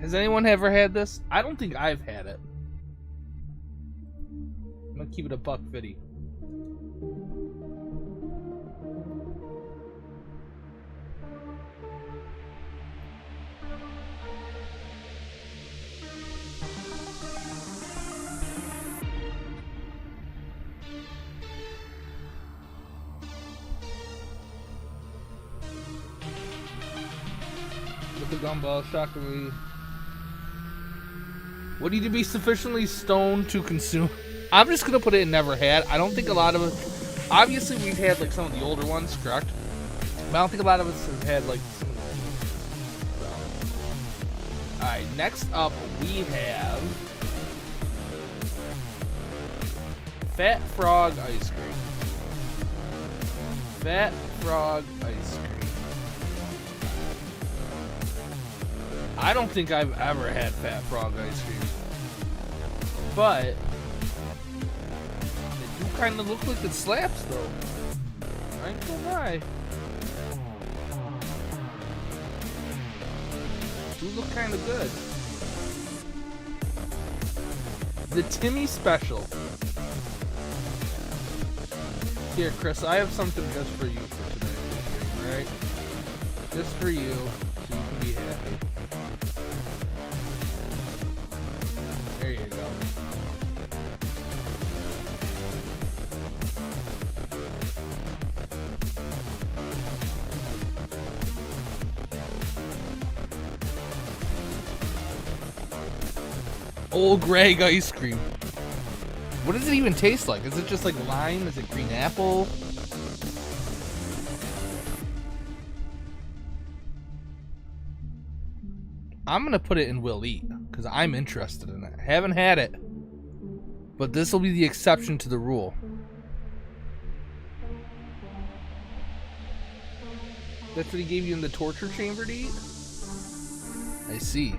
Has anyone ever had this? I don't think I've had it. I'm gonna keep it a $1.50. With the gumball, shockingly. Would need to be sufficiently stoned to consume. I'm just gonna put it in never had. I don't think a lot of us. Obviously, we've had like some of the older ones, correct? But I don't think a lot of us have had like some of these. So. Alright, next up we have Fat Frog ice cream. Fat Frog ice cream. I don't think I've ever had Fat Frog ice cream. But they do kind of look like it slaps, though. I ain't gonna lie. Do look kind of good. The Timmy Special. Here, Chris, I have something just for you for today. Alright? Just for you, so you can be happy. There you go. Old Greg ice cream. What does it even taste like? Is it just like lime? Is it green apple? I'm gonna put it in Will Eat because I'm interested in it. Haven't had it, but this will be the exception to the rule. That's what he gave you in the torture chamber to eat? I see.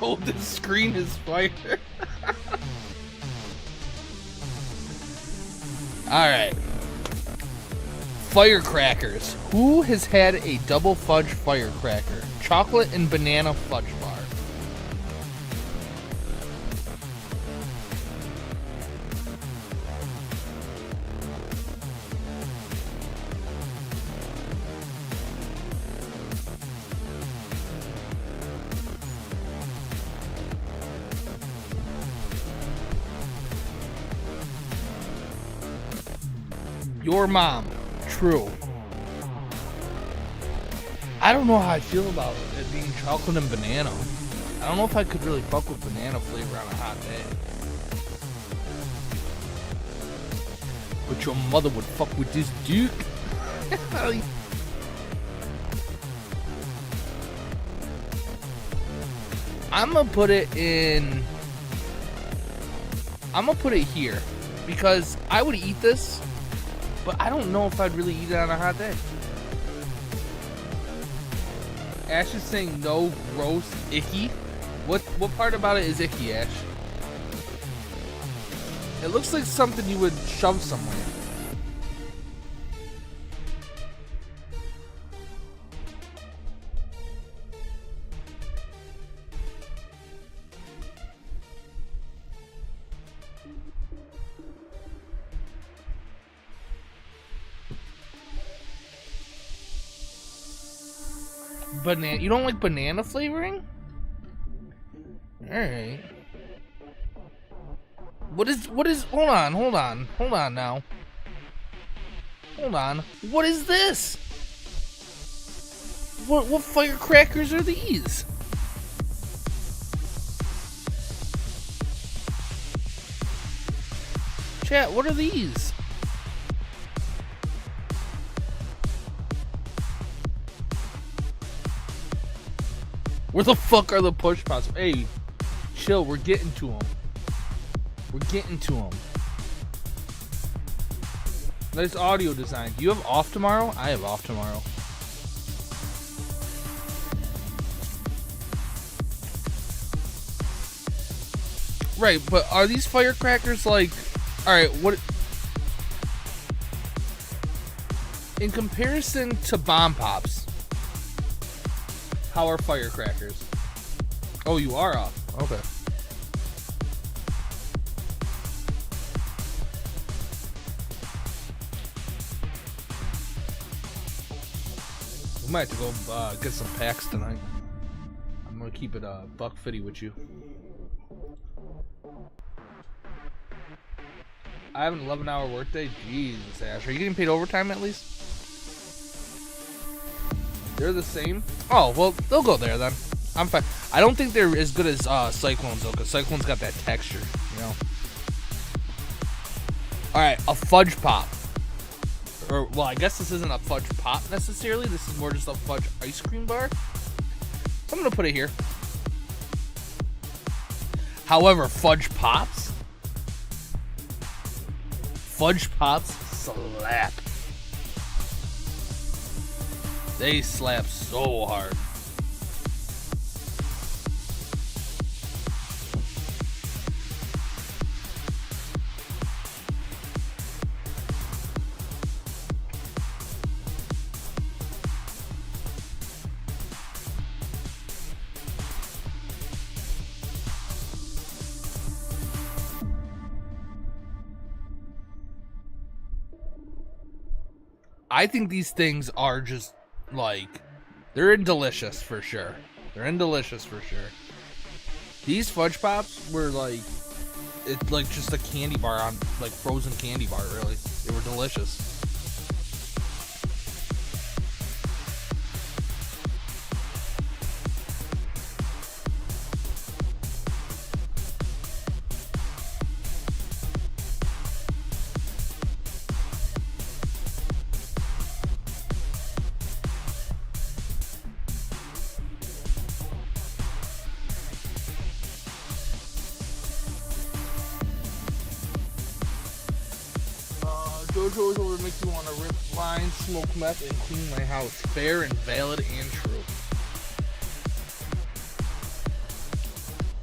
Yo, this screen is fire. Alright. Firecrackers. Who has had a double fudge firecracker? Chocolate and banana fudge bar. Your mom. True. I don't know how I feel about it being chocolate and banana. I don't know if I could really fuck with banana flavor on a hot day. But your mother would fuck with this duke. I'm gonna put it in. I'm gonna put it here because I would eat this, but I don't know if I'd really eat it on a hot day. Ash is saying no, gross, icky. What part about it is icky, Ash? It looks like something you would shove somewhere. Banana? You don't like banana flavoring? Alright. What is, hold on now. Hold on. What is this? What firecrackers are these? Chat, what are these? Where the fuck are the push pops? Hey, chill, we're getting to them. We're getting to them. Nice audio design. Do you have off tomorrow? I have off tomorrow. Right, but are these firecrackers like... Alright, what... In comparison to bomb pops, how are firecrackers? Oh, you are off. Okay. We might have to go get some packs tonight. I'm gonna keep it buck fitty with you. I have an 11-hour workday. Jesus, Ash, are you getting paid overtime at least? They're the same? Oh, well, they'll go there then. I'm fine. I don't think they're as good as Cyclones, though, because Cyclone's got that texture, you know? Alright, a fudge pop. Or, well, I guess this isn't a fudge pop necessarily. This is more just a fudge ice cream bar. So I'm going to put it here. However, Fudge Pops slap. They slap so hard. I think these things are just like, they're delicious for sure. These Fudge Pops were like, it's like just a candy bar on, like frozen candy bar, really. They were delicious. Jojo's over makes you want to rip lines, smoke meth, and clean my house. Fair and valid and true.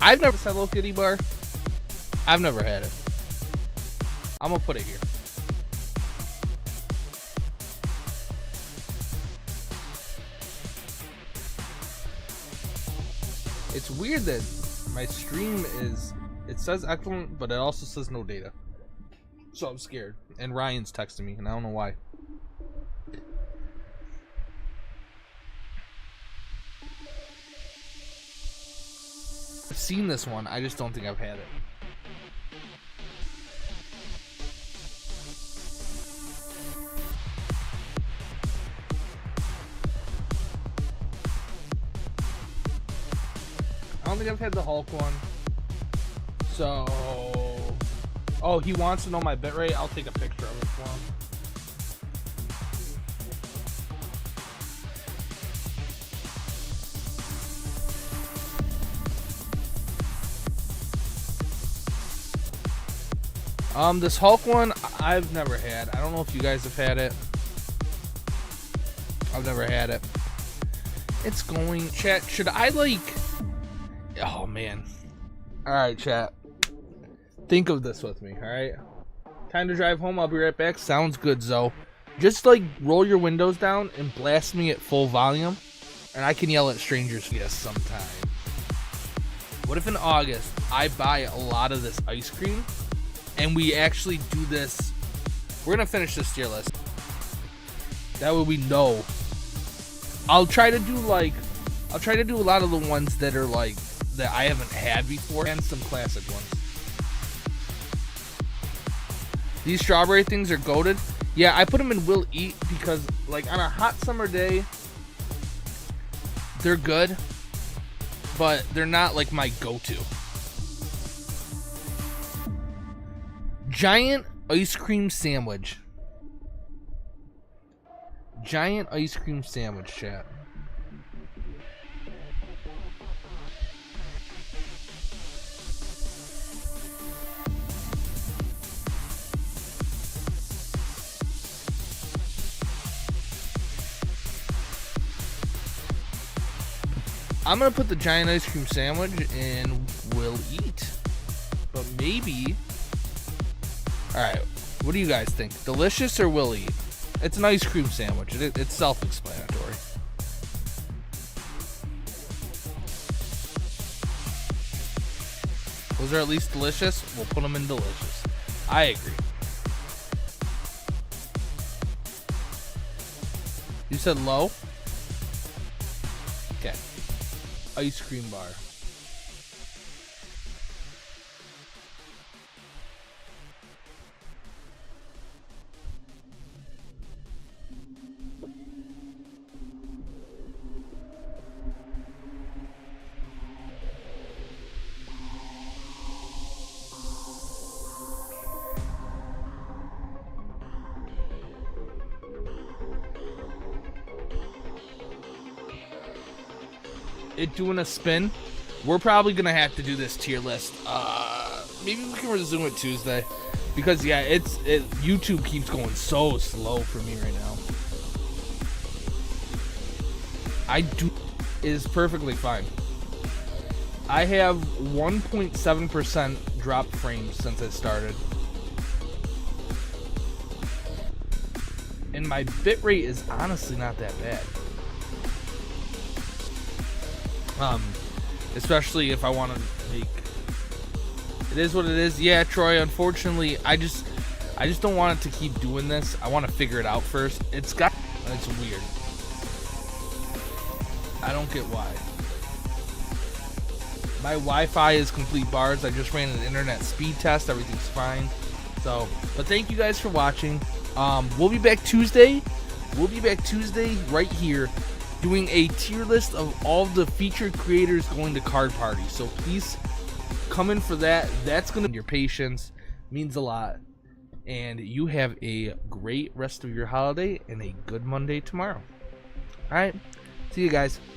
I've never had Hello Kitty bar. I've never had it. I'm gonna put it here. It's weird that my stream is, it says excellent, but it also says no data. So I'm scared. And Ryan's texting me, and I don't know why. I've seen this one, I just don't think I've had it. I don't think I've had the Hulk one. So... Oh, he wants to know my bitrate? I'll take a picture of it for him. This Hulk one, I've never had. I don't know if you guys have had it. I've never had it. It's going... Chat, should I, like... Oh, man. Alright, chat. Think of this with me, alright? Time to drive home, I'll be right back. Sounds good, Zoe. Just, like, roll your windows down and blast me at full volume, and I can yell at strangers yes sometime. What if in August, I buy a lot of this ice cream, and we actually do this... We're gonna finish this tier list. That way we know. I'll try to do, like... I'll try to do a lot of the ones that are, like, that I haven't had before, and some classic ones. These strawberry things are goated. Yeah, I put them in will eat because, like, on a hot summer day, they're good, but they're not, like, my go-to. Giant ice cream sandwich. Giant ice cream sandwich, chat. I'm gonna put the giant ice cream sandwich in will eat. But maybe... Alright, what do you guys think? Delicious or will eat? It's an ice cream sandwich. It's self-explanatory. Those are at least delicious. We'll put them in delicious. I agree. You said low? Okay. Ice cream bar. It doing a spin. we're probably gonna have to do this tier list. Maybe we can resume it Tuesday, because yeah, YouTube keeps going so slow for me right now. Is perfectly fine. I have 1.7% drop frames since it started, and my bitrate is honestly not that bad. Especially if I want to make. It is what it is. Yeah, Troy. Unfortunately, I just don't want it to keep doing this. I want to figure it out first. It's weird. I don't get why. My Wi-Fi is complete bars. I just ran an internet speed test. Everything's fine. So, but thank you guys for watching. We'll be back Tuesday. Right here, doing a tier list of all the featured creators going to card parties. So please come in for that. That's gonna your patience means a lot. And you have a great rest of your holiday and a good Monday tomorrow. All right, see you guys. Bye.